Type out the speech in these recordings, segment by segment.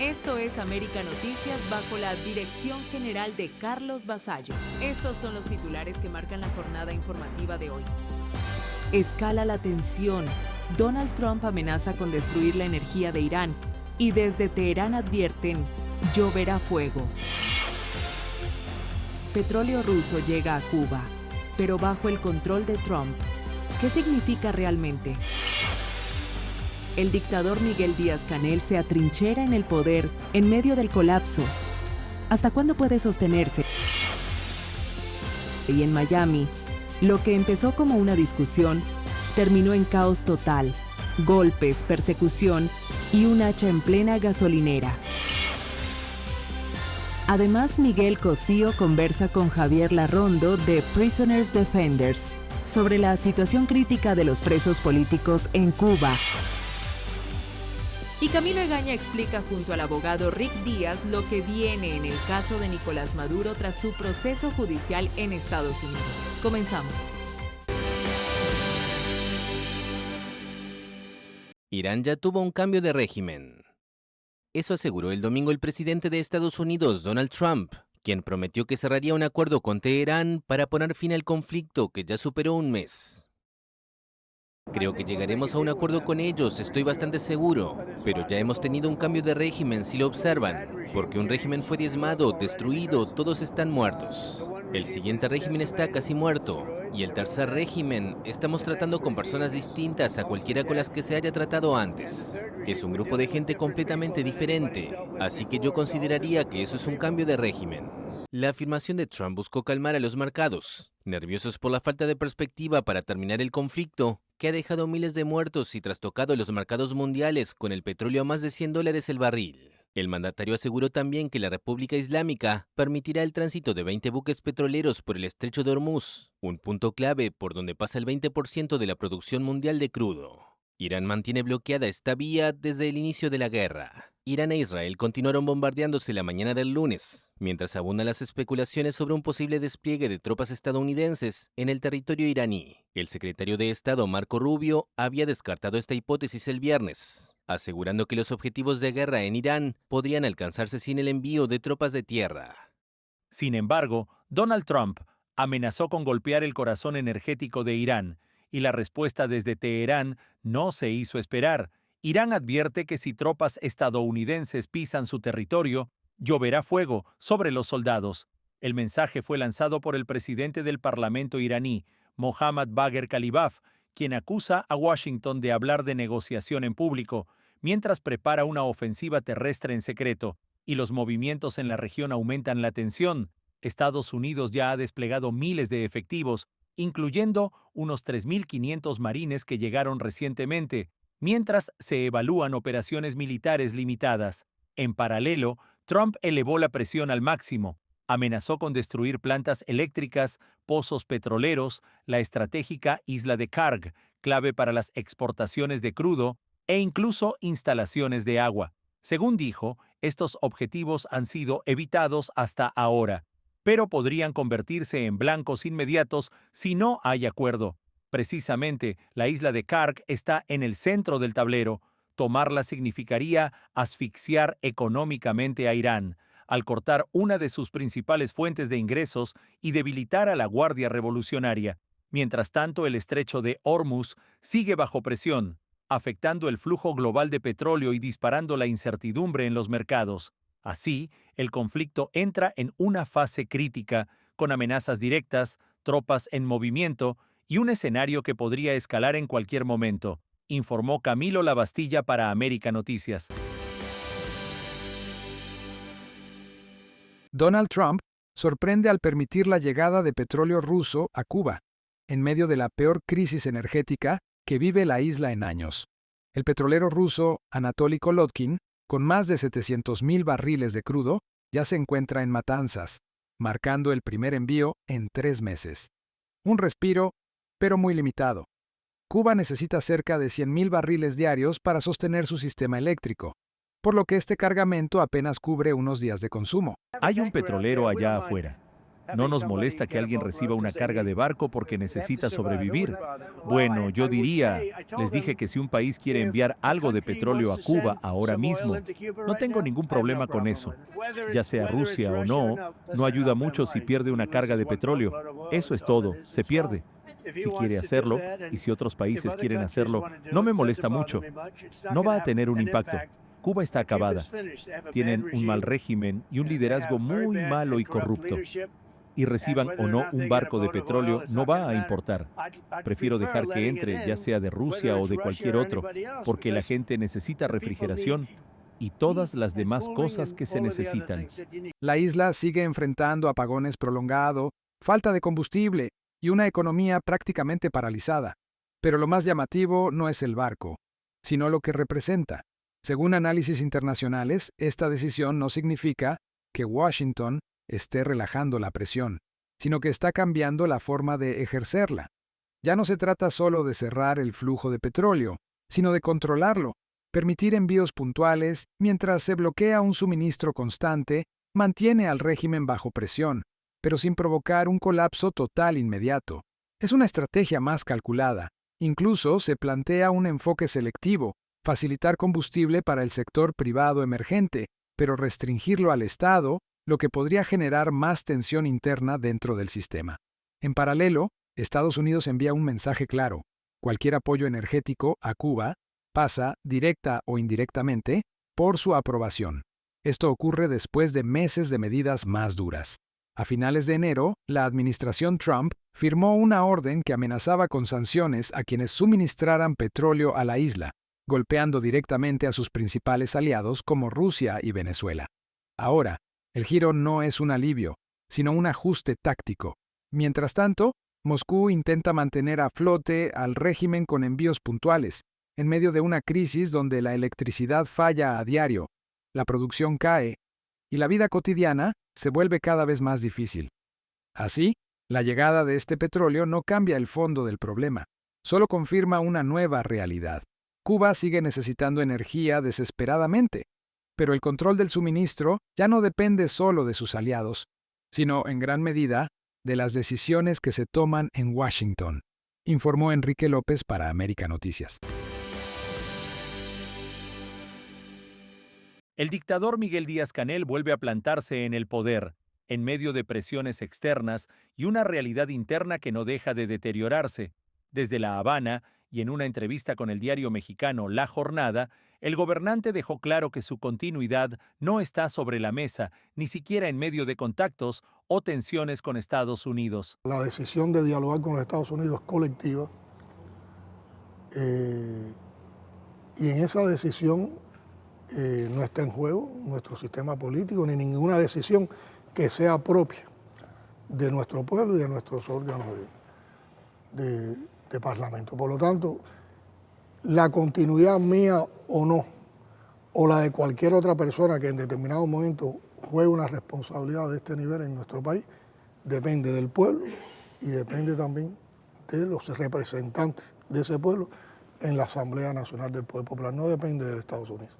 Esto es América Noticias bajo la dirección general de Carlos Vasallo. Estos son los titulares que marcan la jornada informativa de hoy. Escala la tensión. Donald Trump amenaza con destruir la energía de Irán y desde Teherán advierten, lloverá fuego. Petróleo ruso llega a Cuba, pero bajo el control de Trump. ¿Qué significa realmente? El dictador Miguel Díaz-Canel se atrinchera en el poder en medio del colapso. ¿Hasta cuándo puede sostenerse? Y en Miami, lo que empezó como una discusión terminó en caos total, golpes, persecución y un hacha en plena gasolinera. Además, Miguel Cosío conversa con Javier Larrondo de Prisoners Defenders sobre la situación crítica de los presos políticos en Cuba. Y Camilo Egaña explica junto al abogado Rick Díaz lo que viene en el caso de Nicolás Maduro tras su proceso judicial en Estados Unidos. Comenzamos. Irán ya tuvo un cambio de régimen. Eso aseguró el domingo el presidente de Estados Unidos, Donald Trump, quien prometió que cerraría un acuerdo con Teherán para poner fin al conflicto que ya superó un mes. Creo que llegaremos a un acuerdo con ellos, estoy bastante seguro, pero ya hemos tenido un cambio de régimen si lo observan, porque un régimen fue diezmado, destruido, todos están muertos. El siguiente régimen está casi muerto, y el tercer régimen, estamos tratando con personas distintas a cualquiera con las que se haya tratado antes. Es un grupo de gente completamente diferente, así que yo consideraría que eso es un cambio de régimen. La afirmación de Trump buscó calmar a los mercados, nerviosos por la falta de perspectiva para terminar el conflicto, que ha dejado miles de muertos y trastocado los mercados mundiales con el petróleo a más de $100 el barril. El mandatario aseguró también que la República Islámica permitirá el tránsito de 20 buques petroleros por el estrecho de Hormuz, un punto clave por donde pasa el 20% de la producción mundial de crudo. Irán mantiene bloqueada esta vía desde el inicio de la guerra. Irán e Israel continuaron bombardeándose la mañana del lunes, mientras abundan las especulaciones sobre un posible despliegue de tropas estadounidenses en el territorio iraní. El secretario de Estado, Marco Rubio, había descartado esta hipótesis el viernes, asegurando que los objetivos de guerra en Irán podrían alcanzarse sin el envío de tropas de tierra. Sin embargo, Donald Trump amenazó con golpear el corazón energético de Irán, y la respuesta desde Teherán no se hizo esperar. Irán advierte que si tropas estadounidenses pisan su territorio, lloverá fuego sobre los soldados. El mensaje fue lanzado por el presidente del Parlamento iraní, Mohammad Bagher Khalibaf, quien acusa a Washington de hablar de negociación en público, mientras prepara una ofensiva terrestre en secreto, y los movimientos en la región aumentan la tensión. Estados Unidos ya ha desplegado miles de efectivos, incluyendo unos 3.500 marines que llegaron recientemente, mientras se evalúan operaciones militares limitadas. En paralelo, Trump elevó la presión al máximo, amenazó con destruir plantas eléctricas, pozos petroleros, la estratégica isla de Karg, clave para las exportaciones de crudo, e incluso instalaciones de agua. Según dijo, estos objetivos han sido evitados hasta ahora, pero podrían convertirse en blancos inmediatos si no hay acuerdo. Precisamente, la isla de Karg está en el centro del tablero. Tomarla significaría asfixiar económicamente a Irán, al cortar una de sus principales fuentes de ingresos y debilitar a la Guardia Revolucionaria. Mientras tanto, el estrecho de Hormuz sigue bajo presión, afectando el flujo global de petróleo y disparando la incertidumbre en los mercados. Así, el conflicto entra en una fase crítica, con amenazas directas, tropas en movimiento y un escenario que podría escalar en cualquier momento, informó Camilo Lavastilla para América Noticias. Donald Trump sorprende al permitir la llegada de petróleo ruso a Cuba, en medio de la peor crisis energética que vive la isla en años. El petrolero ruso Anatoly Kolotkin, con más de 700,000 barriles de crudo, ya se encuentra en Matanzas, marcando el primer envío en 3 meses. Un respiro, pero muy limitado. Cuba necesita cerca de 100,000 barriles diarios para sostener su sistema eléctrico, por lo que este cargamento apenas cubre unos días de consumo. Hay un petrolero allá afuera. No nos molesta que alguien reciba una carga de barco porque necesita sobrevivir. Bueno, yo diría, les dije que si un país quiere enviar algo de petróleo a Cuba ahora mismo, no tengo ningún problema con eso. Ya sea Rusia o no ayuda mucho si pierde una carga de petróleo. Eso es todo, se pierde. Si quiere hacerlo, y si otros países quieren hacerlo, no me molesta mucho. No va a tener un impacto. Cuba está acabada. Tienen un mal régimen y un liderazgo muy malo y corrupto. Y reciban o no un barco de petróleo, no va a importar. Prefiero dejar que entre, ya sea de Rusia o de cualquier otro, porque la gente necesita refrigeración y todas las demás cosas que se necesitan. La isla sigue enfrentando apagones prolongados, falta de combustible y una economía prácticamente paralizada. Pero lo más llamativo no es el barco, sino lo que representa. Según análisis internacionales, esta decisión no significa que Washington esté relajando la presión, sino que está cambiando la forma de ejercerla. Ya no se trata solo de cerrar el flujo de petróleo, sino de controlarlo, permitir envíos puntuales mientras se bloquea un suministro constante, mantiene al régimen bajo presión, pero sin provocar un colapso total inmediato. Es una estrategia más calculada. Incluso se plantea un enfoque selectivo, facilitar combustible para el sector privado emergente, pero restringirlo al Estado, lo que podría generar más tensión interna dentro del sistema. En paralelo, Estados Unidos envía un mensaje claro. Cualquier apoyo energético a Cuba pasa, directa o indirectamente, por su aprobación. Esto ocurre después de meses de medidas más duras. A finales de enero, la administración Trump firmó una orden que amenazaba con sanciones a quienes suministraran petróleo a la isla, golpeando directamente a sus principales aliados como Rusia y Venezuela. Ahora, el giro no es un alivio, sino un ajuste táctico. Mientras tanto, Moscú intenta mantener a flote al régimen con envíos puntuales, en medio de una crisis donde la electricidad falla a diario, la producción cae, y la vida cotidiana se vuelve cada vez más difícil. Así, la llegada de este petróleo no cambia el fondo del problema, solo confirma una nueva realidad. Cuba sigue necesitando energía desesperadamente, pero el control del suministro ya no depende solo de sus aliados, sino en gran medida de las decisiones que se toman en Washington, informó Enrique López para América Noticias. El dictador Miguel Díaz-Canel vuelve a plantarse en el poder, en medio de presiones externas y una realidad interna que no deja de deteriorarse. Desde La Habana, y en una entrevista con el diario mexicano La Jornada, el gobernante dejó claro que su continuidad no está sobre la mesa, ni siquiera en medio de contactos o tensiones con Estados Unidos. La decisión de dialogar con los Estados Unidos es colectiva, y en esa decisión no está en juego nuestro sistema político ni ninguna decisión que sea propia de nuestro pueblo y de nuestros órganos de parlamento. Por lo tanto, la continuidad mía o no, o la de cualquier otra persona que en determinado momento juegue una responsabilidad de este nivel en nuestro país, depende del pueblo y depende también de los representantes de ese pueblo en la Asamblea Nacional del Poder Popular, no depende de Estados Unidos.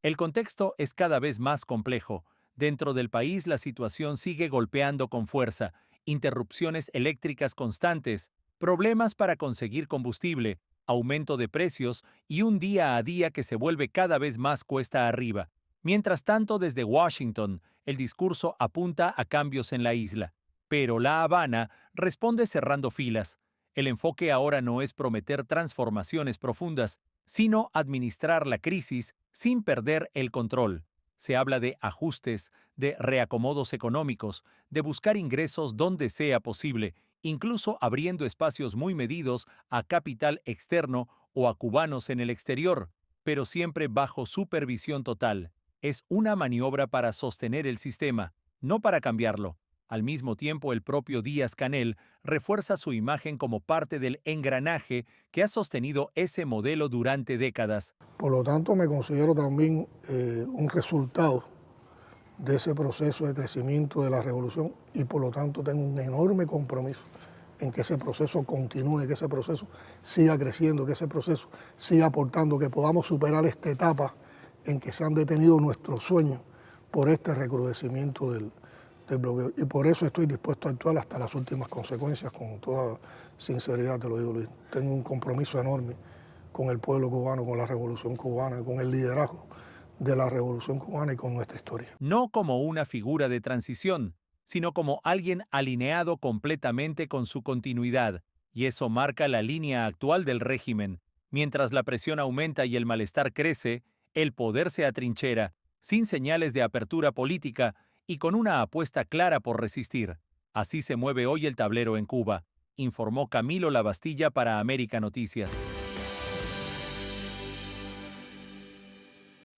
El contexto es cada vez más complejo. Dentro del país la situación sigue golpeando con fuerza, interrupciones eléctricas constantes, problemas para conseguir combustible, aumento de precios y un día a día que se vuelve cada vez más cuesta arriba. Mientras tanto, desde Washington, el discurso apunta a cambios en la isla, pero La Habana responde cerrando filas. El enfoque ahora no es prometer transformaciones profundas, sino administrar la crisis sin perder el control. Se habla de ajustes, de reacomodos económicos, de buscar ingresos donde sea posible, incluso abriendo espacios muy medidos a capital externo o a cubanos en el exterior, pero siempre bajo supervisión total. Es una maniobra para sostener el sistema, no para cambiarlo. Al mismo tiempo, el propio Díaz-Canel refuerza su imagen como parte del engranaje que ha sostenido ese modelo durante décadas. Por lo tanto, me considero también un resultado de ese proceso de crecimiento de la revolución y por lo tanto tengo un enorme compromiso en que ese proceso continúe, que ese proceso siga creciendo, que ese proceso siga aportando, que podamos superar esta etapa en que se han detenido nuestros sueños por este recrudecimiento del bloqueo. Y por eso estoy dispuesto a actuar hasta las últimas consecuencias, con toda sinceridad te lo digo, Luis. Tengo un compromiso enorme con el pueblo cubano, con la revolución cubana, con el liderazgo de la revolución cubana y con nuestra historia. No como una figura de transición, sino como alguien alineado completamente con su continuidad, y eso marca la línea actual del régimen. Mientras la presión aumenta y el malestar crece, el poder se atrinchera, sin señales de apertura política y con una apuesta clara por resistir. Así se mueve hoy el tablero en Cuba, informó Camilo Lavastilla para América Noticias.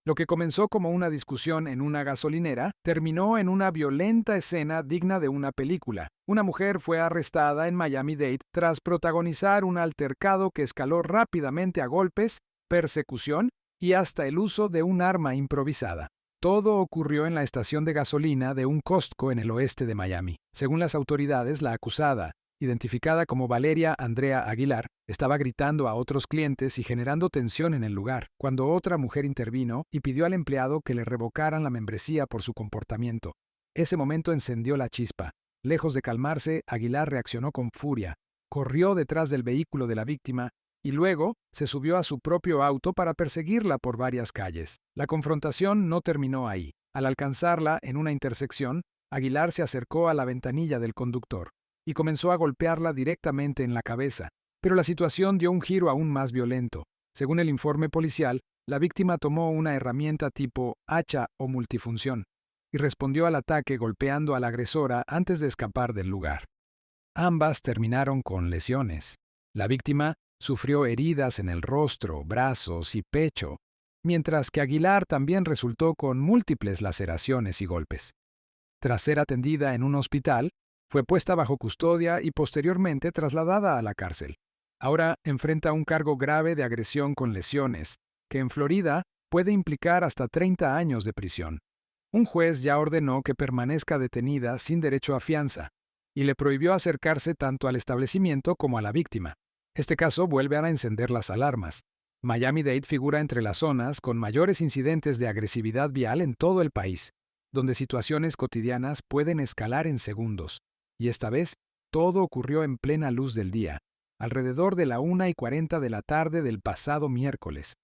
Lo que comenzó como una discusión en una gasolinera terminó en una violenta escena digna de una película. Una mujer fue arrestada en Miami-Dade tras protagonizar un altercado que escaló rápidamente a golpes, persecución y hasta el uso de un arma improvisada. Todo ocurrió en la estación de gasolina de un Costco en el oeste de Miami. Según las autoridades, la acusada, identificada como Valeria Andrea Aguilar, estaba gritando a otros clientes y generando tensión en el lugar, cuando otra mujer intervino y pidió al empleado que le revocaran la membresía por su comportamiento. Ese momento encendió la chispa. Lejos de calmarse, Aguilar reaccionó con furia, corrió detrás del vehículo de la víctima y luego se subió a su propio auto para perseguirla por varias calles. La confrontación no terminó ahí. Al alcanzarla en una intersección, Aguilar se acercó a la ventanilla del conductor y comenzó a golpearla directamente en la cabeza. Pero la situación dio un giro aún más violento. Según el informe policial, la víctima tomó una herramienta tipo hacha o multifunción y respondió al ataque golpeando a la agresora antes de escapar del lugar. Ambas terminaron con lesiones. La víctima sufrió heridas en el rostro, brazos y pecho, mientras que Aguilar también resultó con múltiples laceraciones y golpes. Tras ser atendida en un hospital, fue puesta bajo custodia y posteriormente trasladada a la cárcel. Ahora enfrenta un cargo grave de agresión con lesiones, que en Florida puede implicar hasta 30 años de prisión. Un juez ya ordenó que permanezca detenida sin derecho a fianza y le prohibió acercarse tanto al establecimiento como a la víctima. Este caso vuelve a encender las alarmas. Miami-Dade figura entre las zonas con mayores incidentes de agresividad vial en todo el país, donde situaciones cotidianas pueden escalar en segundos. Y esta vez, todo ocurrió en plena luz del día, alrededor de la 1:40 de la tarde del pasado miércoles,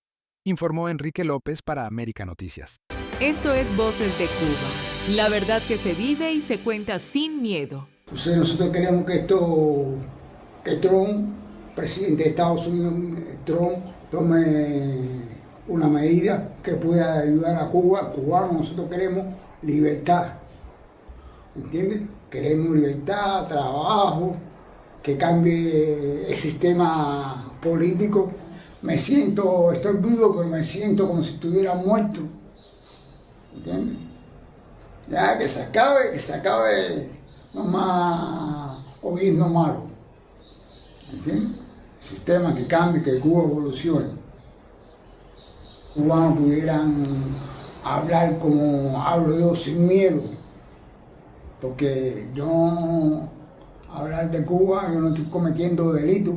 informó Enrique López para América Noticias. Esto es Voces de Cuba, la verdad que se vive y se cuenta sin miedo. Entonces nosotros queremos que Trump, presidente de Estados Unidos, Trump, tome una medida que pueda ayudar a Cuba. Cubanos, nosotros queremos libertad, ¿entiendes? Queremos libertad, trabajo, que cambie el sistema político. Estoy vivo, pero me siento como si estuviera muerto, ¿entiendes? Ya que se acabe nomás oyendo malo, ¿entiendes? Sistema que cambie, que Cuba evolucione. Cubanos pudieran hablar como hablo yo, sin miedo, porque yo hablar de Cuba, yo no estoy cometiendo delito,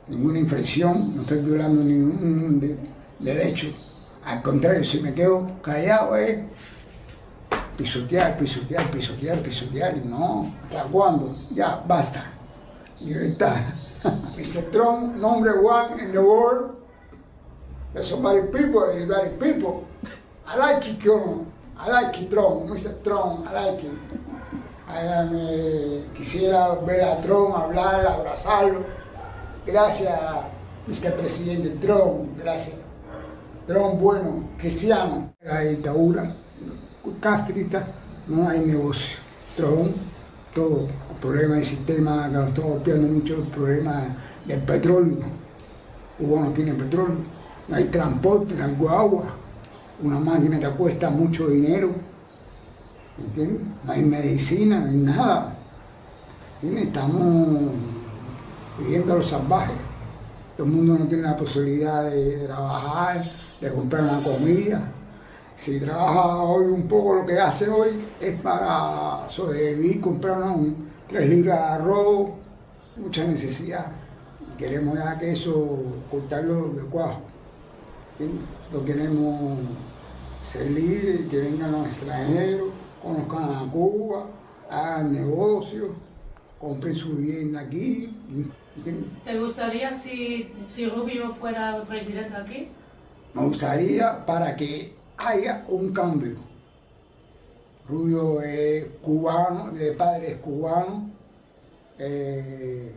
ninguna infracción, no estoy violando ningún derecho. Al contrario, si me quedo callado, pisotear, y no, ¿hasta cuándo? Ya, basta. Libertad. Mr. Trump, number one in the world. There's so many people, everybody people. I like it, I like it, Trump, Mr. Trump, I like it. Quisiera ver a Trump hablar, abrazarlo. Gracias, Mr. Presidente Trump, gracias. Trump bueno, cristiano. La dictadura castrista, no hay negocio. Trump, todo. El problema del sistema que nos está golpeando mucho, el problema del petróleo. Cuba no tiene petróleo, no hay transporte, no hay agua. Una máquina te cuesta mucho dinero. ¿Entiendes? No hay medicina, no hay nada. ¿Entiendes? Estamos viviendo a los salvajes. Todo el mundo no tiene la posibilidad de trabajar, de comprar una comida. Si trabaja hoy un poco, lo que hace hoy es para sobrevivir, comprar 3 libras de arroz, mucha necesidad. Queremos ya que eso, cortarlo de cuajo. ¿Entiendes? Lo queremos ser libres, que vengan los extranjeros, conozcan a Cuba, hagan negocios, compren su vivienda aquí. ¿Te gustaría si Rubio fuera presidente aquí? Me gustaría para que haya un cambio. Rubio es cubano, de padres cubanos, de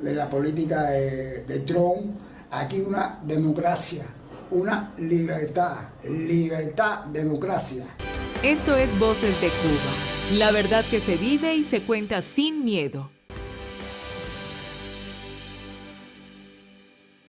la política de Trump. Aquí una democracia, una libertad, democracia. Esto es Voces de Cuba, la verdad que se vive y se cuenta sin miedo.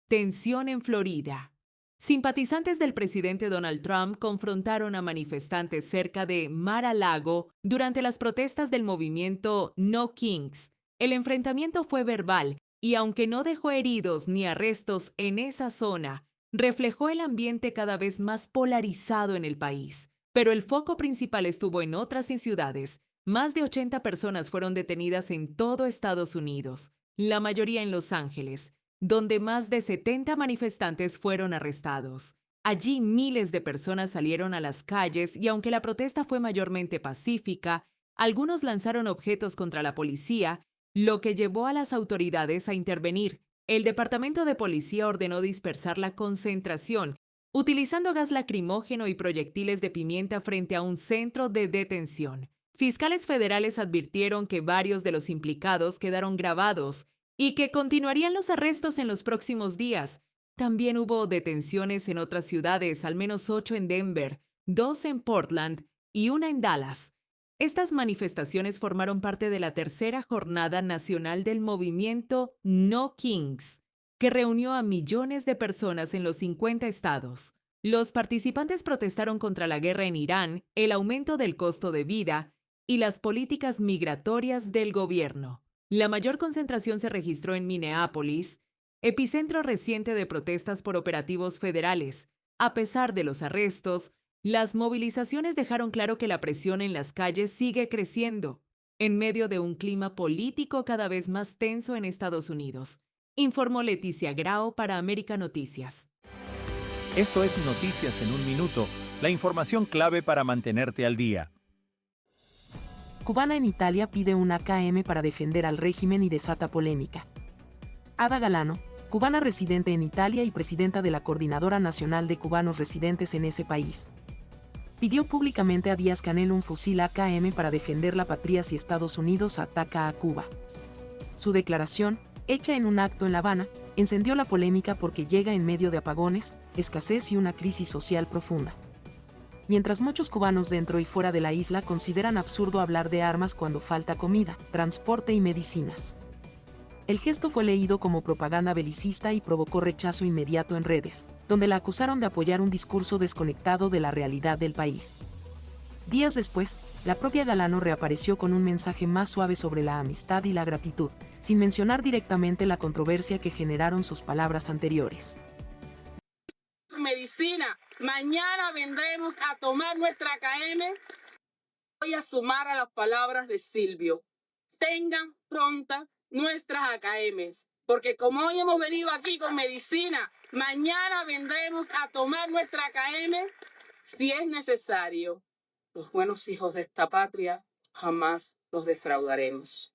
Tensión en Florida. Simpatizantes del presidente Donald Trump confrontaron a manifestantes cerca de Mar-a-Lago durante las protestas del movimiento No Kings. El enfrentamiento fue verbal y, aunque no dejó heridos ni arrestos en esa zona, reflejó el ambiente cada vez más polarizado en el país. Pero el foco principal estuvo en otras ciudades. Más de 80 personas fueron detenidas en todo Estados Unidos, la mayoría en Los Ángeles, donde más de 70 manifestantes fueron arrestados. Allí miles de personas salieron a las calles y aunque la protesta fue mayormente pacífica, algunos lanzaron objetos contra la policía, lo que llevó a las autoridades a intervenir. El Departamento de Policía ordenó dispersar la concentración, utilizando gas lacrimógeno y proyectiles de pimienta frente a un centro de detención. Fiscales federales advirtieron que varios de los implicados quedaron grabados y que continuarían los arrestos en los próximos días. También hubo detenciones en otras ciudades, al menos 8 en Denver, 2 en Portland y 1 en Dallas. Estas manifestaciones formaron parte de la tercera jornada nacional del movimiento No Kings, que reunió a millones de personas en los 50 estados. Los participantes protestaron contra la guerra en Irán, el aumento del costo de vida y las políticas migratorias del gobierno. La mayor concentración se registró en Minneapolis, epicentro reciente de protestas por operativos federales. A pesar de los arrestos, las movilizaciones dejaron claro que la presión en las calles sigue creciendo, en medio de un clima político cada vez más tenso en Estados Unidos, informó Leticia Grau para América Noticias. Esto es Noticias en un Minuto, la información clave para mantenerte al día. Cubana en Italia pide un AKM para defender al régimen y desata polémica. Ada Galano, cubana residente en Italia y presidenta de la Coordinadora Nacional de Cubanos Residentes en ese país, pidió públicamente a Díaz-Canel un fusil AKM para defender la patria si Estados Unidos ataca a Cuba. Su declaración, hecha en un acto en La Habana, encendió la polémica porque llega en medio de apagones, escasez y una crisis social profunda. Mientras muchos cubanos dentro y fuera de la isla consideran absurdo hablar de armas cuando falta comida, transporte y medicinas. El gesto fue leído como propaganda belicista y provocó rechazo inmediato en redes, donde la acusaron de apoyar un discurso desconectado de la realidad del país. Días después, la propia Galano reapareció con un mensaje más suave sobre la amistad y la gratitud, sin mencionar directamente la controversia que generaron sus palabras anteriores. Medicina, mañana vendremos a tomar nuestra AKM. Voy a sumar a las palabras de Silvio. Tengan pronta nuestras AKMs, porque como hoy hemos venido aquí con medicina, mañana vendremos a tomar nuestra AKM si es necesario. Los buenos hijos de esta patria jamás los defraudaremos.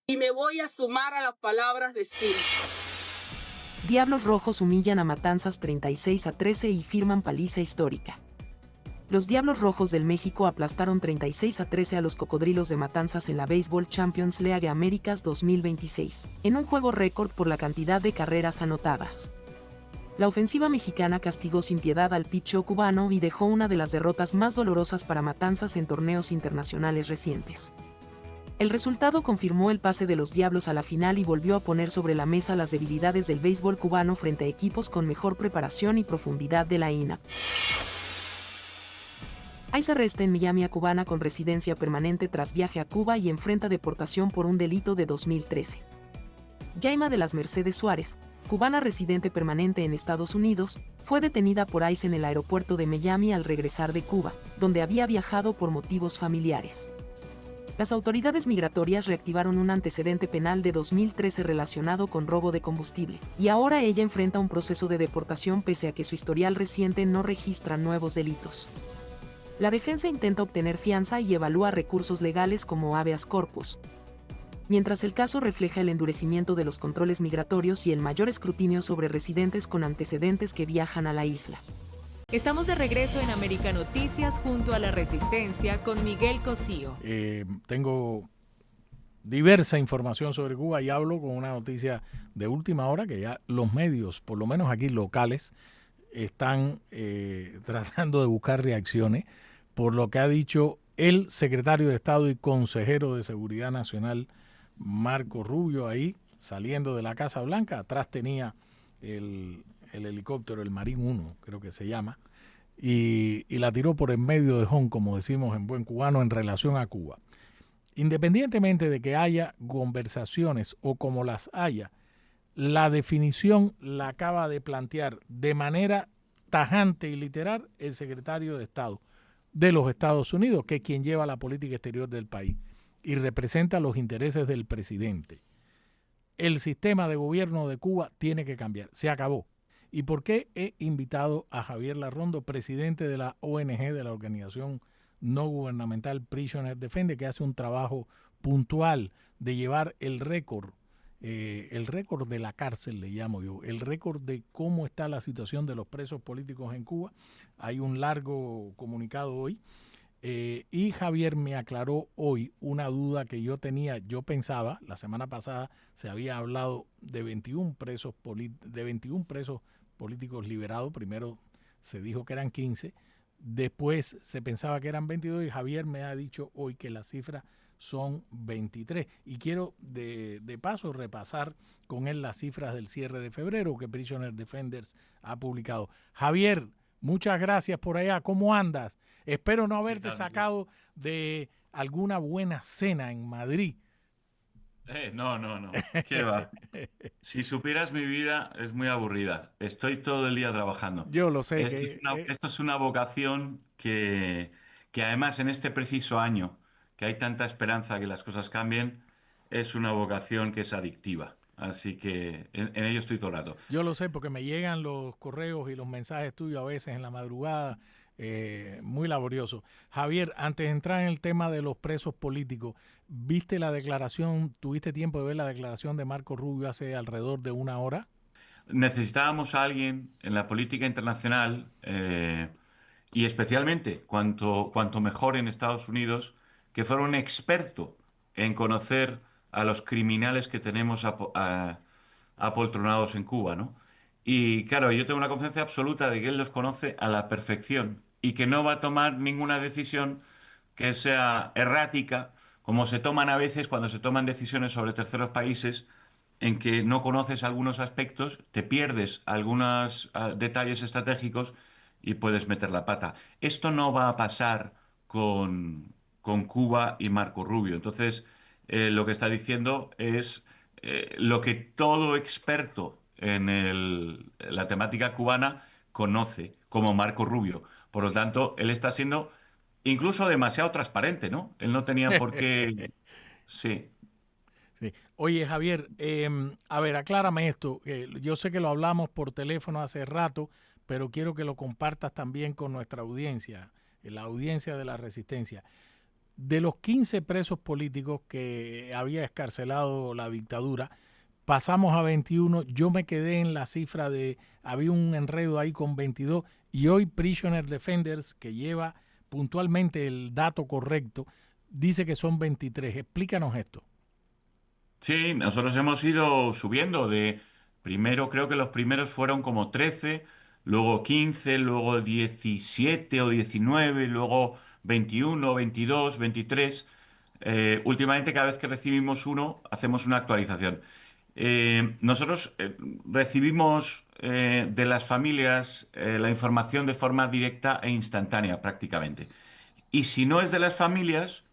Y me voy a sumar a las palabras de Silvio. Diablos Rojos humillan a Matanzas 36-13 y firman paliza histórica. Los Diablos Rojos del México aplastaron 36-13 a los Cocodrilos de Matanzas en la Baseball Champions League Américas 2026, en un juego récord por la cantidad de carreras anotadas. La ofensiva mexicana castigó sin piedad al pitcheo cubano y dejó una de las derrotas más dolorosas para Matanzas en torneos internacionales recientes. El resultado confirmó el pase de los Diablos a la final y volvió a poner sobre la mesa las debilidades del béisbol cubano frente a equipos con mejor preparación y profundidad de la INA. ICE arresta en Miami a cubana con residencia permanente tras viaje a Cuba y enfrenta deportación por un delito de 2013. Yaima de las Mercedes Suárez, cubana residente permanente en Estados Unidos, fue detenida por ICE en el aeropuerto de Miami al regresar de Cuba, donde había viajado por motivos familiares. Las autoridades migratorias reactivaron un antecedente penal de 2013 relacionado con robo de combustible, y ahora ella enfrenta un proceso de deportación pese a que su historial reciente no registra nuevos delitos. La defensa intenta obtener fianza y evalúa recursos legales como habeas corpus, mientras el caso refleja el endurecimiento de los controles migratorios y el mayor escrutinio sobre residentes con antecedentes que viajan a la isla. Estamos de regreso en América Noticias junto a La Resistencia con Miguel Cosío. Tengo diversa información sobre Cuba y hablo con una noticia de última hora que ya los medios, por lo menos aquí locales, están tratando de buscar reacciones por lo que ha dicho el secretario de Estado y consejero de Seguridad Nacional, Marco Rubio, ahí saliendo de la Casa Blanca. Atrás tenía el helicóptero, el Marín 1, creo que se llama, y la tiró por en medio de Hong, como decimos en buen cubano, en relación a Cuba. Independientemente de que haya conversaciones o como las haya, la definición la acaba de plantear de manera tajante y literal el secretario de Estado de los Estados Unidos, que es quien lleva la política exterior del país y representa los intereses del presidente. El sistema de gobierno de Cuba tiene que cambiar, se acabó. ¿Y por qué he invitado a Javier Larrondo, presidente de la ONG, de la organización no gubernamental Prisoner Defender, que hace un trabajo puntual de llevar el récord de la cárcel, le llamo yo, el récord de cómo está la situación de los presos políticos en Cuba? Hay un largo comunicado hoy. Y Javier me aclaró hoy una duda que yo tenía. Yo pensaba, la semana pasada se había hablado de 21 presos políticos liberados. Primero se dijo que eran 15, después se pensaba que eran 22 y Javier me ha dicho hoy que la cifra son 23. Y quiero de paso repasar con él las cifras del cierre de febrero que Prisoner Defenders ha publicado. Javier, muchas gracias por allá. ¿Cómo andas? Espero no haberte sacado de alguna buena cena en Madrid. No. ¿Qué va? Si supieras mi vida, es muy aburrida. Estoy todo el día trabajando. Yo lo sé. Esto es una vocación que además en este preciso año, que hay tanta esperanza que las cosas cambien, es una vocación que es adictiva. Así que en ello estoy todo el rato. Yo lo sé porque me llegan los correos y los mensajes tuyos a veces en la madrugada, muy laborioso. Javier, antes de entrar en el tema de los presos políticos, ¿viste la declaración, tuviste tiempo de ver la declaración de Marco Rubio hace alrededor de una hora? Necesitábamos a alguien en la política internacional, y especialmente cuanto mejor en Estados Unidos, que fuera un experto en conocer a los criminales que tenemos apoltronados en Cuba, ¿no? Y claro, yo tengo una confianza absoluta de que él los conoce a la perfección y que no va a tomar ninguna decisión que sea errática, como se toman a veces cuando se toman decisiones sobre terceros países, en que no conoces algunos aspectos, te pierdes algunos detalles estratégicos y puedes meter la pata. Esto no va a pasar con Cuba y Marco Rubio. Entonces, lo que está diciendo es lo que todo experto en la temática cubana conoce como Marco Rubio. Por lo tanto, él está siendo incluso demasiado transparente, ¿no? Él no tenía por qué... Sí. Sí. Oye, Javier, a ver, aclárame esto. Yo sé que lo hablamos por teléfono hace rato, pero quiero que lo compartas también con nuestra audiencia, la audiencia de La Resistencia. De los 15 presos políticos que había escarcelado la dictadura, pasamos a 21. Yo me quedé en la cifra había un enredo ahí con 22 y hoy Prisoner Defenders, que lleva puntualmente el dato correcto, dice que son 23. Explícanos esto. Sí, nosotros hemos ido subiendo primero creo que los primeros fueron como 13, luego 15, luego 17 o 19, luego 21, 22, 23. Últimamente cada vez que recibimos uno hacemos una actualización. Nosotros recibimos de las familias la información de forma directa e instantánea prácticamente. Y si no es de las familias,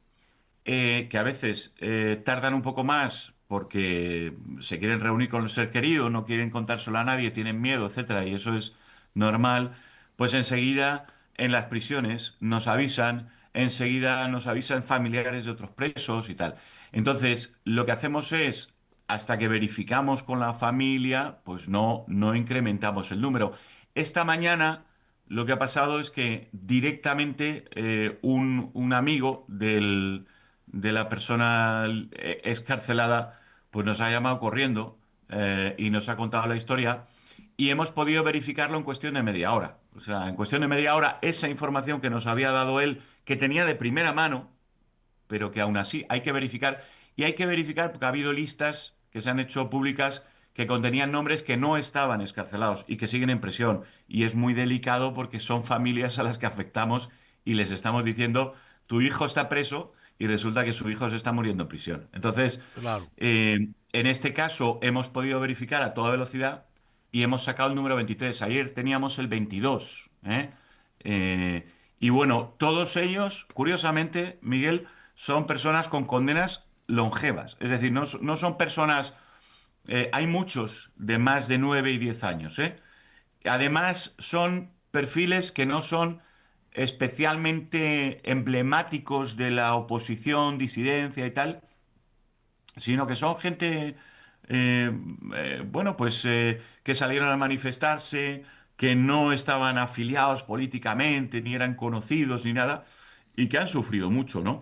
que a veces tardan un poco más porque se quieren reunir con el ser querido, no quieren contárselo a nadie, tienen miedo, etcétera, y eso es normal, pues enseguida en las prisiones enseguida nos avisan familiares de otros presos y tal. Entonces, lo que hacemos es, hasta que verificamos con la familia, pues no incrementamos el número. Esta mañana lo que ha pasado es que directamente un amigo de la persona excarcelada pues nos ha llamado corriendo y nos ha contado la historia y hemos podido verificarlo en cuestión de media hora. O sea, en cuestión de media hora, esa información que nos había dado él, que tenía de primera mano, pero que aún así hay que verificar, y hay que verificar porque ha habido listas que se han hecho públicas que contenían nombres que no estaban escarcelados y que siguen en prisión. Y es muy delicado porque son familias a las que afectamos y les estamos diciendo, tu hijo está preso y resulta que su hijo se está muriendo en prisión. Entonces, Claro. en este caso hemos podido verificar a toda velocidad y hemos sacado el número 23. Ayer teníamos el 22. Y bueno, todos ellos, curiosamente, Miguel, son personas con condenas longevas. Es decir, no son personas... hay muchos de más de 9 y 10 años. Además, son perfiles que no son especialmente emblemáticos de la oposición, disidencia y tal, sino que son gente, bueno, pues que salieron a manifestarse, que no estaban afiliados políticamente, ni eran conocidos, ni nada, y que han sufrido mucho, ¿no?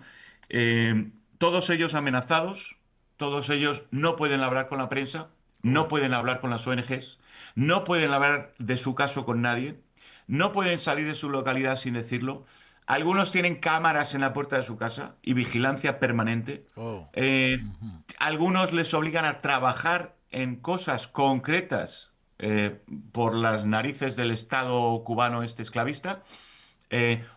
Todos ellos amenazados, todos ellos no pueden hablar con la prensa, no pueden hablar con las ONGs, no pueden hablar de su caso con nadie, no pueden salir de su localidad sin decirlo. Algunos tienen cámaras en la puerta de su casa y vigilancia permanente. Oh. Algunos les obligan a trabajar en cosas concretas por las narices del Estado cubano este esclavista.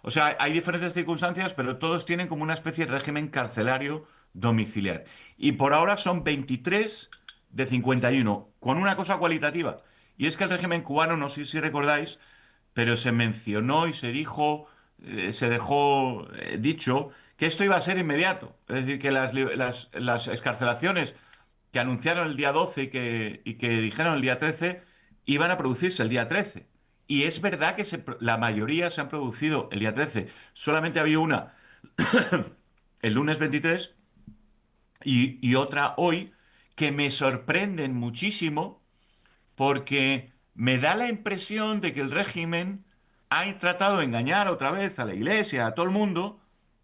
O sea, hay diferentes circunstancias, pero todos tienen como una especie de régimen carcelario domiciliar. Y por ahora son 23 de 51, con una cosa cualitativa. Y es que el régimen cubano, no sé si recordáis, pero se mencionó y se dijo, se dejó dicho que esto iba a ser inmediato. Es decir, que las excarcelaciones que anunciaron el día 12 y que dijeron el día 13 iban a producirse el día 13. Y es verdad que la mayoría se han producido el día 13. Solamente había una el lunes 23 y otra hoy que me sorprenden muchísimo porque me da la impresión de que el régimen ha tratado de engañar otra vez a la iglesia, a todo el mundo,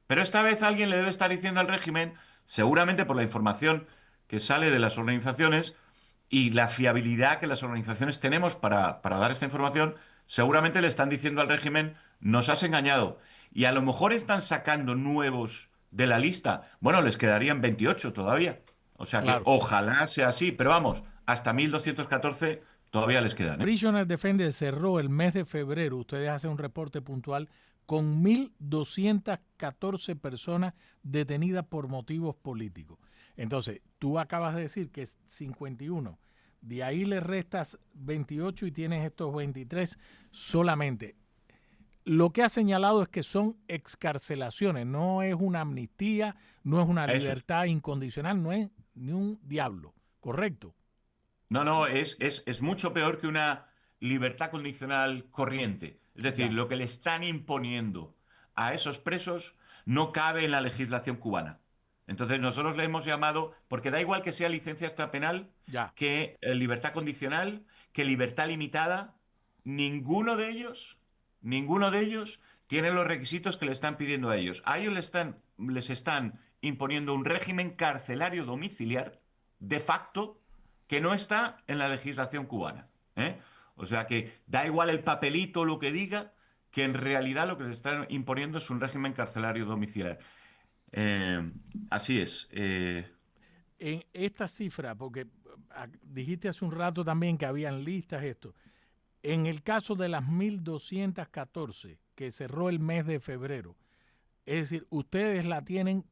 pero esta vez alguien le debe estar diciendo al régimen, seguramente por la información que sale de las organizaciones y la fiabilidad que las organizaciones tenemos para dar esta información, seguramente le están diciendo al régimen, nos has engañado. Y a lo mejor están sacando nuevos de la lista. Bueno, les quedarían 28 todavía. O sea que Claro. ojalá sea así, pero vamos, hasta 1214 todavía les quedan. Prisoner Defender cerró el mes de febrero, ustedes hacen un reporte puntual, con 1.214 personas detenidas por motivos políticos. Entonces, tú acabas de decir que es 51. De ahí le restas 28 y tienes estos 23 solamente. Lo que ha señalado es que son excarcelaciones, no es una amnistía, no es una Eso es. libertad incondicional, no es ni un diablo, ¿correcto? No, es mucho peor que una libertad condicional corriente. Es decir, Ya. lo que le están imponiendo a esos presos no cabe en la legislación cubana. Entonces nosotros le hemos llamado, porque da igual que sea licencia extrapenal, Ya. que libertad condicional, que libertad limitada, ninguno de ellos tiene los requisitos que le están pidiendo a ellos. A ellos les están imponiendo un régimen carcelario domiciliar de facto que no está en la legislación cubana. O sea que da igual el papelito o lo que diga, que en realidad lo que le están imponiendo es un régimen carcelario domiciliar. Así es. En esta cifra, porque dijiste hace un rato también que habían listas esto, en el caso de las 1.214 que cerró el mes de febrero, es decir, ustedes la tienen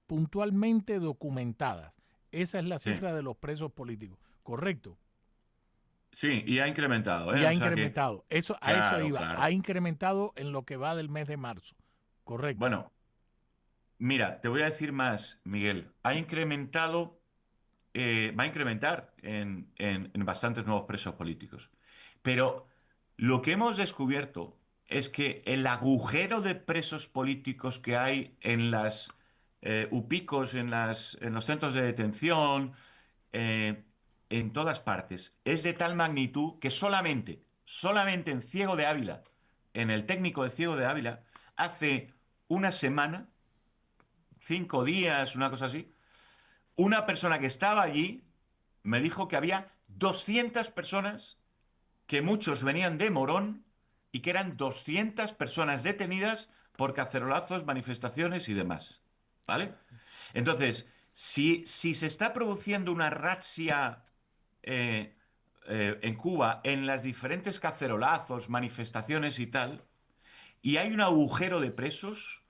puntualmente documentadas. Esa es la Sí. cifra de los presos políticos, ¿correcto? Sí, y ha incrementado. Y ha O sea que- incrementado. A eso Claro, iba. claro. Ha incrementado en lo que va del mes de marzo, ¿correcto? Bueno, mira, te voy a decir más, Miguel. Va a incrementar en bastantes nuevos presos políticos. Pero lo que hemos descubierto es que el agujero de presos políticos que hay en las UPICos, en los centros de detención, eh, en todas partes, es de tal magnitud que solamente en Ciego de Ávila, en el técnico de Ciego de Ávila, hace una semana, 5 días, una cosa así, una persona que estaba allí me dijo que había 200 personas, que muchos venían de Morón y que eran 200 personas detenidas por cacerolazos, manifestaciones y demás. ¿Vale? Entonces, si se está produciendo una razzia en Cuba en las diferentes cacerolazos, manifestaciones y tal, y hay un agujero de presos,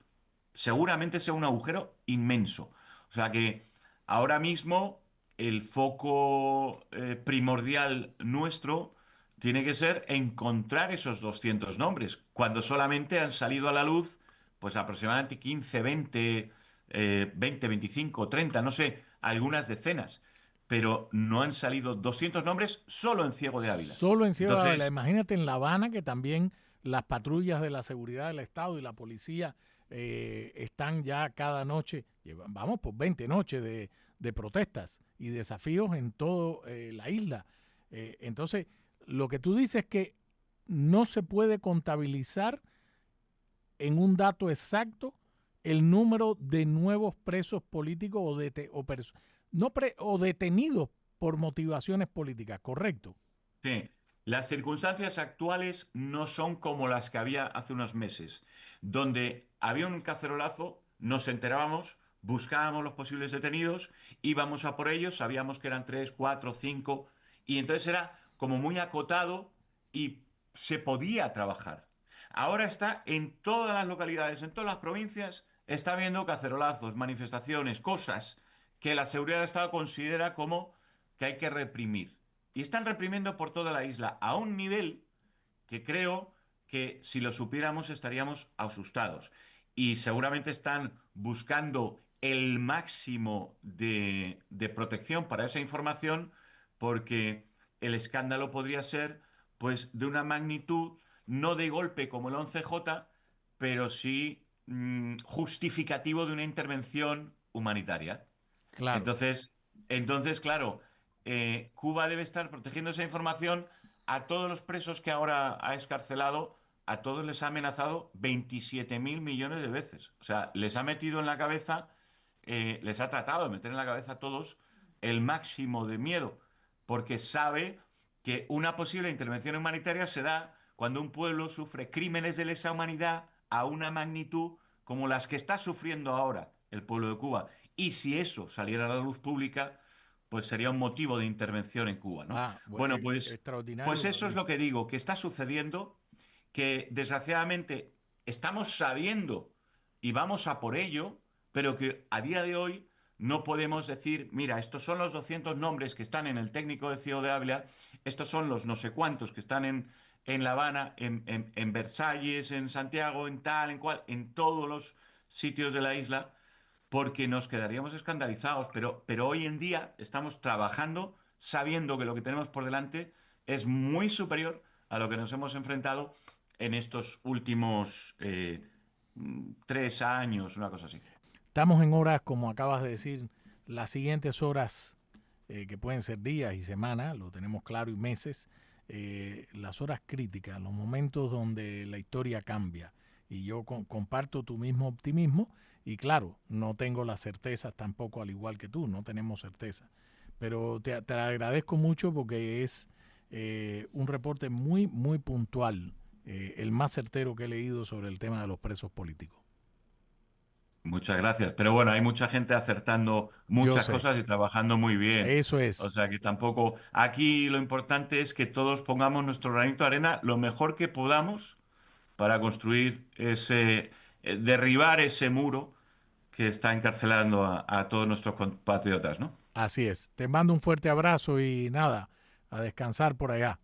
seguramente sea un agujero inmenso. O sea que ahora mismo el foco primordial nuestro tiene que ser encontrar esos 200 nombres, cuando solamente han salido a la luz pues aproximadamente 15, 20, 20, 25, 30, no sé, algunas decenas. Pero no han salido 200 nombres solo en Ciego de Ávila. Solo en Ciego de Ávila. Entonces, Imagínate en La Habana, que también las patrullas de la seguridad del Estado y la policía están ya cada noche, vamos por 20 noches de protestas y desafíos en toda la isla. Entonces, lo que tú dices es que no se puede contabilizar en un dato exacto el número de nuevos presos políticos o detenidos por motivaciones políticas, ¿correcto? sí, las circunstancias actuales no son como las que había hace unos meses, donde había un cacerolazo, nos enterábamos, buscábamos los posibles detenidos, íbamos a por ellos, sabíamos que eran 3, 4, 5, y entonces era como muy acotado y se podía trabajar. Ahora está en todas las localidades, en todas las provincias, está habiendo cacerolazos, manifestaciones, cosas que la seguridad del Estado considera como que hay que reprimir. Y están reprimiendo por toda la isla a un nivel que creo que si lo supiéramos estaríamos asustados. Y seguramente están buscando el máximo de protección para esa información porque el escándalo podría ser pues de una magnitud, no de golpe como el 11J, pero sí justificativo de una intervención humanitaria. Claro. Entonces, claro, Cuba debe estar protegiendo esa información a todos los presos que ahora ha excarcelado, a todos les ha amenazado 27.000 millones de veces. O sea, les ha metido en la cabeza, les ha tratado de meter en la cabeza a todos el máximo de miedo, porque sabe que una posible intervención humanitaria se da cuando un pueblo sufre crímenes de lesa humanidad a una magnitud como las que está sufriendo ahora el pueblo de Cuba. Y si eso saliera a la luz pública, pues sería un motivo de intervención en Cuba, ¿no? Bueno, Extraordinario pues lo que eso es lo dice. que digo, que está sucediendo, que desgraciadamente estamos sabiendo y vamos a por ello, pero que a día de hoy no podemos decir, mira, estos son los 200 nombres que están en el técnico de Ciego de Ávila, estos son los no sé cuántos que están en La Habana, en Versalles, en Santiago, en tal, en cual, en todos los sitios de la isla, porque nos quedaríamos escandalizados. Pero hoy en día estamos trabajando sabiendo que lo que tenemos por delante es muy superior a lo que nos hemos enfrentado en estos últimos 3 años, una cosa así. Estamos en horas, como acabas de decir, las siguientes horas, que pueden ser días y semanas, lo tenemos claro, y meses, las horas críticas, los momentos donde la historia cambia. Y yo comparto tu mismo optimismo y claro, no tengo las certezas tampoco, al igual que tú, no tenemos certeza. Pero te agradezco mucho porque es un reporte muy, muy puntual, el más certero que he leído sobre el tema de los presos políticos. Muchas gracias. Pero bueno, hay mucha gente acertando Yo muchas sé, cosas y trabajando muy bien. eso O es. sea que tampoco. Aquí lo importante es que todos pongamos nuestro granito de arena lo mejor que podamos para construir derribar ese muro que está encarcelando a todos nuestros compatriotas, ¿no? Así es. Te mando un fuerte abrazo y nada, a descansar por allá.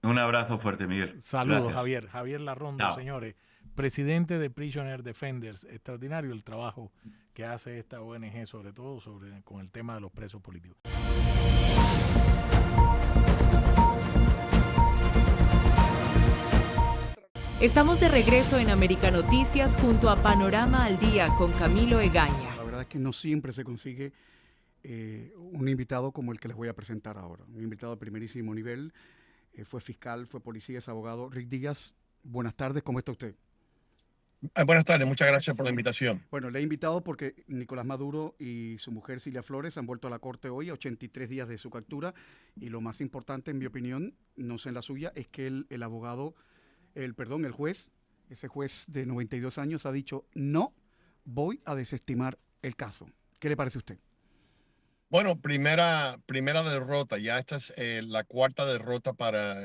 Un abrazo fuerte, Miguel. Saludos, Gracias. Javier. Javier Larrondo, Chao. señores, presidente de Prisoner Defenders. Extraordinario el trabajo que hace esta ONG, sobre todo con el tema de los presos políticos. Estamos de regreso en América Noticias junto a Panorama al Día con Camilo Egaña. La verdad es que no siempre se consigue un invitado como el que les voy a presentar ahora. Un invitado de primerísimo nivel. Fue fiscal, fue policía, es abogado. Rick Díaz, Buenas tardes, ¿cómo está usted? Buenas tardes, muchas gracias por la invitación. Bueno, le he invitado porque Nicolás Maduro y su mujer Cilia Flores han vuelto a la corte hoy a 83 días de su captura y lo más importante, en mi opinión, no sé en la suya, es que el juez, ese juez de 92 años ha dicho no, voy a desestimar el caso. ¿Qué le parece a usted? Bueno, primera derrota, ya esta es la cuarta derrota para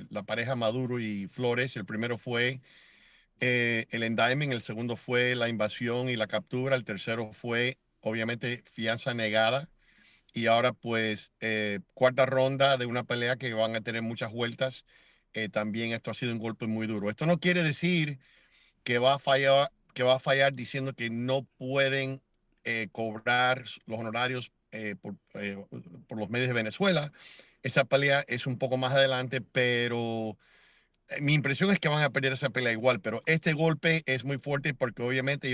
la pareja Maduro y Flores. El primero fue el indictment, el segundo fue la invasión y la captura, el tercero fue obviamente fianza negada y ahora pues cuarta ronda de una pelea que van a tener muchas vueltas. También esto ha sido un golpe muy duro. Esto no quiere decir que va a fallar diciendo que no pueden cobrar los honorarios por los medios de Venezuela. Esa pelea es un poco más adelante, pero mi impresión es que van a perder esa pelea igual, pero este golpe es muy fuerte porque obviamente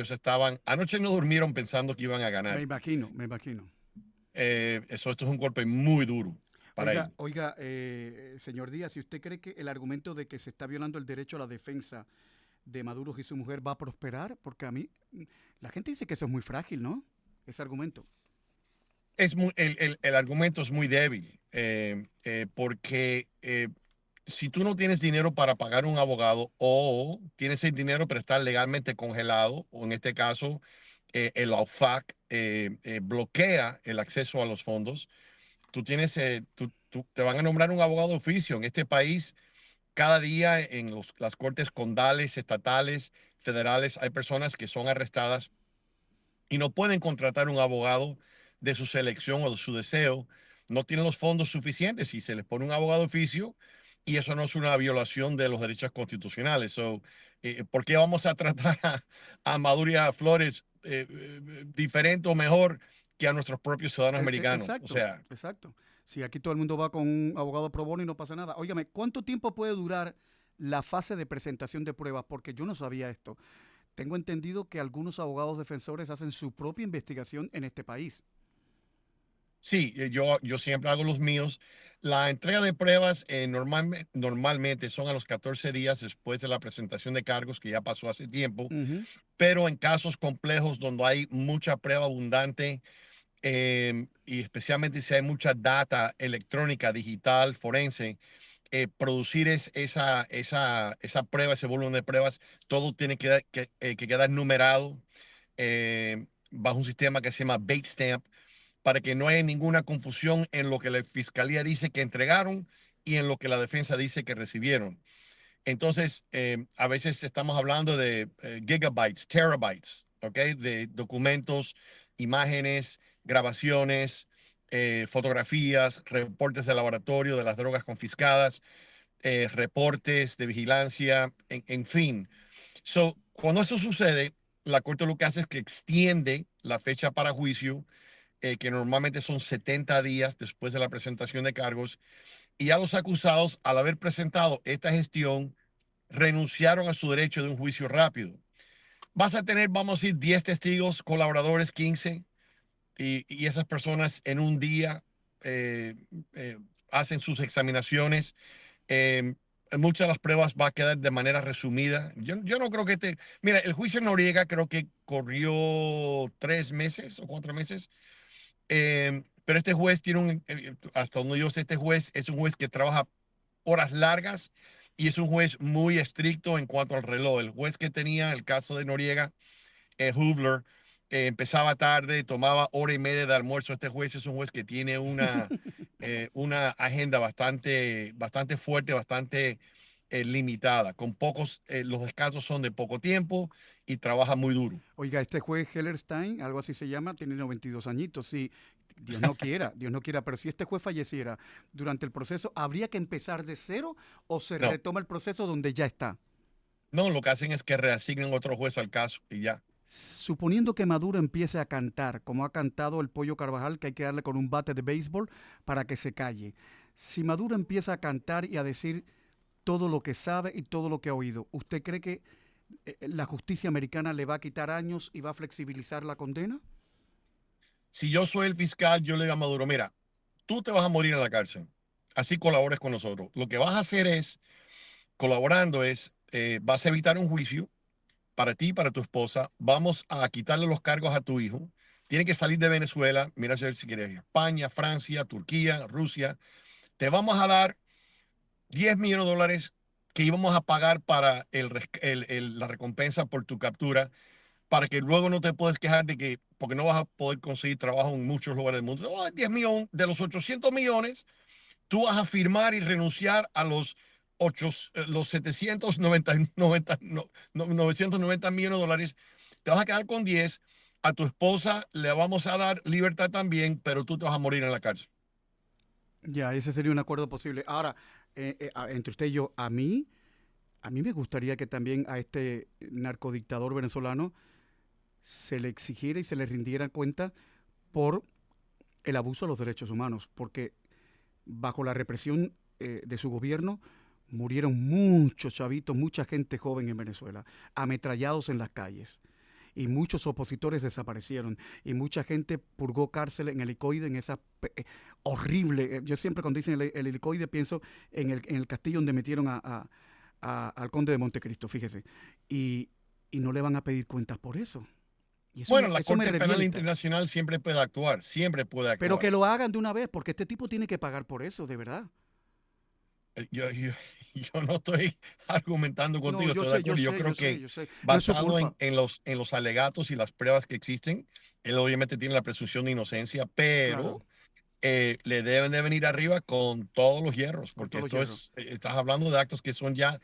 anoche no durmieron pensando que iban a ganar. Me imagino. Esto es un golpe muy duro para ellos. Oiga, señor Díaz, si usted cree que el argumento de que se está violando el derecho a la defensa de Maduro y su mujer va a prosperar, porque a mí, la gente dice que eso es muy frágil, ¿no? Ese argumento. El argumento es muy débil, porque si tú no tienes dinero para pagar un abogado o tienes el dinero pero está legalmente congelado, o en este caso el OFAC bloquea el acceso a los fondos, te van a nombrar un abogado de oficio. En este país, cada día en las cortes condales, estatales, federales, hay personas que son arrestadas y no pueden contratar un abogado de su selección o de su deseo. No tienen los fondos suficientes y se les pone un abogado de oficio y eso no es una violación de los derechos constitucionales. ¿Por qué vamos a tratar a Maduro y a Flores diferente o mejor que a nuestros propios ciudadanos americanos? Exacto. Si aquí todo el mundo va con un abogado pro bono y no pasa nada. Óigame, ¿cuánto tiempo puede durar la fase de presentación de pruebas? Porque yo no sabía esto. Tengo entendido que algunos abogados defensores hacen su propia investigación en este país. Sí, yo siempre hago los míos. La entrega de pruebas normalmente son a los 14 días después de la presentación de cargos, que ya pasó hace tiempo, pero en casos complejos donde hay mucha prueba abundante, y especialmente si hay mucha data electrónica, digital, forense, producir esa prueba, ese volumen de pruebas, todo tiene que quedar numerado bajo un sistema que se llama Bait Stamp, para que no haya ninguna confusión en lo que la fiscalía dice que entregaron y en lo que la defensa dice que recibieron. Entonces, a veces estamos hablando de gigabytes, terabytes, ¿ok? De documentos, imágenes, grabaciones, fotografías, reportes de laboratorio de las drogas confiscadas, reportes de vigilancia, en fin. Cuando esto sucede, la Corte lo que hace es que extiende la fecha para juicio, que normalmente son 70 días después de la presentación de cargos, y a los acusados, al haber presentado esta gestión, renunciaron a su derecho de un juicio rápido. Vas a tener, vamos a decir, 10 testigos, colaboradores, 15, y esas personas en un día hacen sus examinaciones. Muchas de las pruebas va a quedar de manera resumida. Yo no creo que mira, el juicio en Noriega creo que corrió 3 meses o 4 meses. Pero este juez tiene hasta donde yo sé, este juez es un juez que trabaja horas largas y es un juez muy estricto en cuanto al reloj. El juez que tenía el caso de Noriega, Hubler, empezaba tarde, tomaba hora y media de almuerzo. Este juez es un juez que tiene una agenda bastante fuerte, bastante limitada, con pocos, los descansos son de poco tiempo y trabaja muy duro. Oiga, este juez Hellerstein, algo así se llama, tiene 92 añitos, sí. Dios no quiera, pero si este juez falleciera durante el proceso, ¿habría que empezar de cero o se retoma el proceso donde ya está? No, lo que hacen es que reasignen otro juez al caso y ya. Suponiendo que Maduro empiece a cantar, como ha cantado el Pollo Carvajal, que hay que darle con un bate de béisbol para que se calle. Si Maduro empieza a cantar y a decir todo lo que sabe y todo lo que ha oído, ¿usted cree que la justicia americana le va a quitar años y va a flexibilizar la condena? Si yo soy el fiscal, yo le digo a Maduro, mira, tú te vas a morir en la cárcel, así colabores con nosotros. Lo que vas a hacer es, colaborando es, vas a evitar un juicio para ti y para tu esposa. Vamos a quitarle los cargos a tu hijo. Tiene que salir de Venezuela. Mira a ver si quieres ir a España, Francia, Turquía, Rusia. Te vamos a dar $10 millones que íbamos a pagar para la recompensa por tu captura, para que luego no te puedes quejar de que, porque no vas a poder conseguir trabajo en muchos lugares del mundo. 10 millones de los 800 millones, tú vas a firmar y renunciar a los 990 millones de dólares. Te vas a quedar con 10. A tu esposa le vamos a dar libertad también, pero tú te vas a morir en la cárcel. Ya, ese sería un acuerdo posible. Ahora, entre usted y yo, a mí me gustaría que también a este narcodictador venezolano se le exigiera y se le rindiera cuenta por el abuso de los derechos humanos, porque bajo la represión de su gobierno murieron muchos chavitos, mucha gente joven en Venezuela, ametrallados en las calles. Y muchos opositores desaparecieron. Y mucha gente purgó cárcel en helicoide, en esa horrible... Yo siempre cuando dicen el helicoide pienso en el castillo donde metieron al conde de Montecristo, fíjese. Y no le van a pedir cuentas por eso. Y eso bueno, la eso Corte Penal Internacional siempre puede actuar. Pero que lo hagan de una vez, porque este tipo tiene que pagar por eso, de verdad. Yo no estoy argumentando contigo, no, yo creo que basado en los alegatos y las pruebas que existen, él obviamente tiene la presunción de inocencia, pero le deben de venir arriba con todos los hierros, porque estás hablando de actos que son ya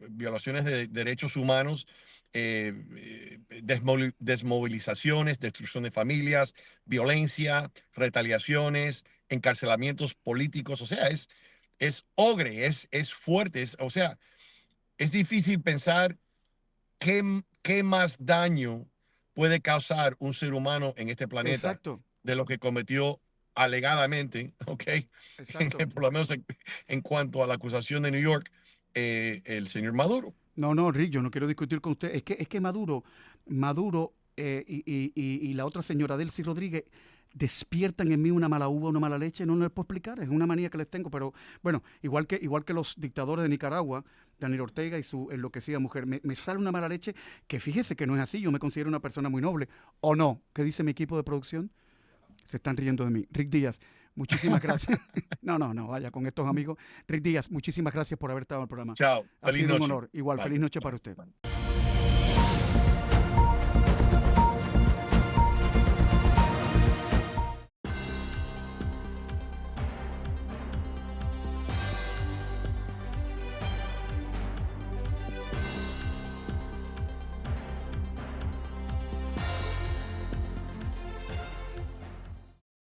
violaciones de derechos humanos, desmovilizaciones, destrucción de familias, violencia, retaliaciones, encarcelamientos políticos. O sea, es ogre, es fuerte, o sea, es difícil pensar qué más daño puede causar un ser humano en este planeta de lo que cometió alegadamente, ¿ok? Por lo menos en cuanto a la acusación de New York, el señor Maduro. No, Rick, yo no quiero discutir con usted. Es que Maduro y la otra señora Delcy Rodríguez despiertan en mí una mala uva, una mala leche. No les puedo explicar, es una manía que les tengo. Pero bueno, igual que los dictadores de Nicaragua, Daniel Ortega y su enloquecida mujer, me sale una mala leche que fíjese que no es así. Yo me considero una persona muy noble. ¿O no? ¿Qué dice mi equipo de producción? Se están riendo de mí. Rick Díaz, muchísimas gracias. No, vaya, con estos amigos. Rick Díaz, muchísimas gracias por haber estado en el programa. Chao. Ha sido un honor. Igual, feliz noche para usted.